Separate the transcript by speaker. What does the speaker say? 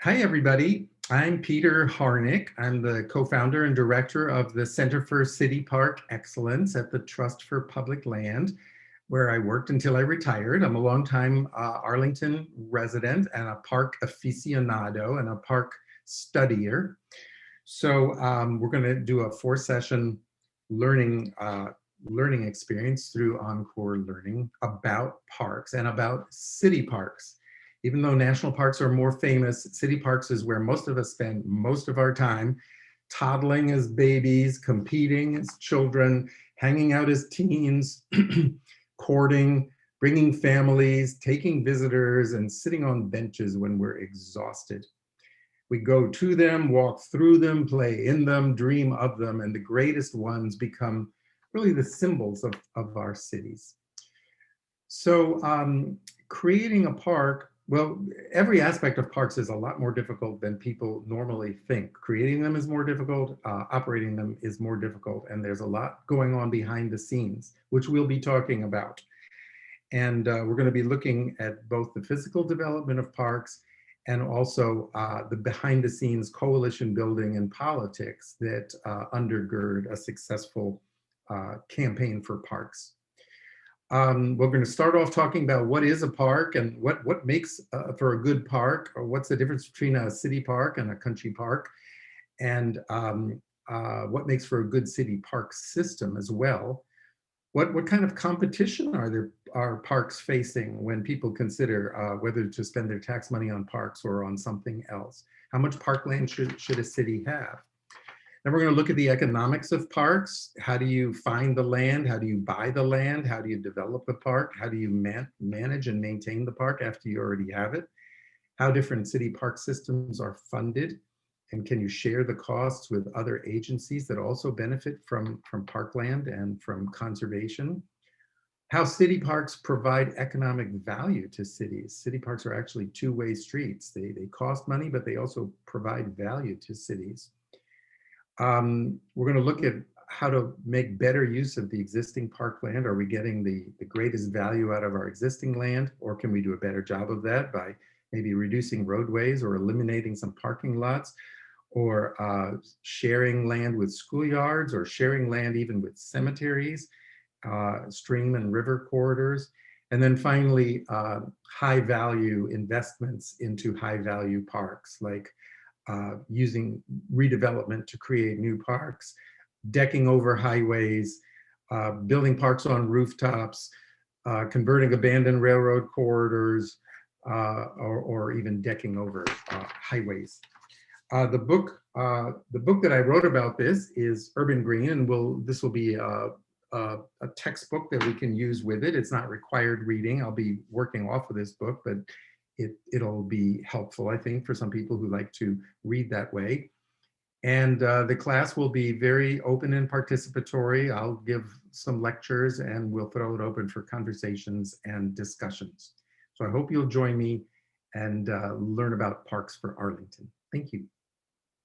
Speaker 1: Hi, everybody. I'm Peter Harnick. I'm the co-founder and director of the Center for City Park Excellence at the Trust for Public Land, where I worked until I retired. I'm a longtime Arlington resident and a park aficionado and a park studier. So we're going to do a 4-session learning experience through Encore Learning about parks and about city parks. Even though national parks are more famous, city parks is where most of us spend most of our time, toddling as babies, competing as children, hanging out as teens, courting, bringing families, taking visitors, and sitting on benches when we're exhausted. We go to them, walk through them, play in them, dream of them, and the greatest ones become really the symbols of our cities. So creating a park, well, every aspect of parks is a lot more difficult than people normally think. Creating them is more difficult, operating them is more difficult, and there's a lot going on behind the scenes, which we'll be talking about. And we're going to be looking at both the physical development of parks and also the behind the scenes coalition building and politics that undergird a successful campaign for parks. We're going to start off talking about what is a park and what makes for a good park, or what's the difference between a city park and a country park, and what makes for a good city park system as well. What kind of competition are parks facing when people consider whether to spend their tax money on parks or on something else? How much parkland should a city have? Then we're going to look at the economics of parks. How do you find the land? How do you buy the land? How do you develop the park? How do you manage and maintain the park after you already have it? How different city park systems are funded? And can you share the costs with other agencies that also benefit from parkland and from conservation? How city parks provide economic value to cities. City parks are actually two-way streets. They cost money, but they also provide value to cities. We're going to look at how to make better use of the existing parkland. Are we getting the greatest value out of our existing land, or can we do a better job of that by maybe reducing roadways or eliminating some parking lots, or sharing land with schoolyards, or sharing land even with cemeteries, stream and river corridors. And then finally, high value investments into high value parks, like using redevelopment to create new parks, decking over highways, building parks on rooftops, converting abandoned railroad corridors, or even decking over highways. The book that I wrote about this is Urban Green, and this will be a textbook that we can use with it. It's not required reading. I'll be working off of this book, but it'll be helpful, I think, for some people who like to read that way. And the class will be very open and participatory. I'll give some lectures and we'll throw it open for conversations and discussions. So I hope you'll join me and learn about Parks for Arlington. Thank you.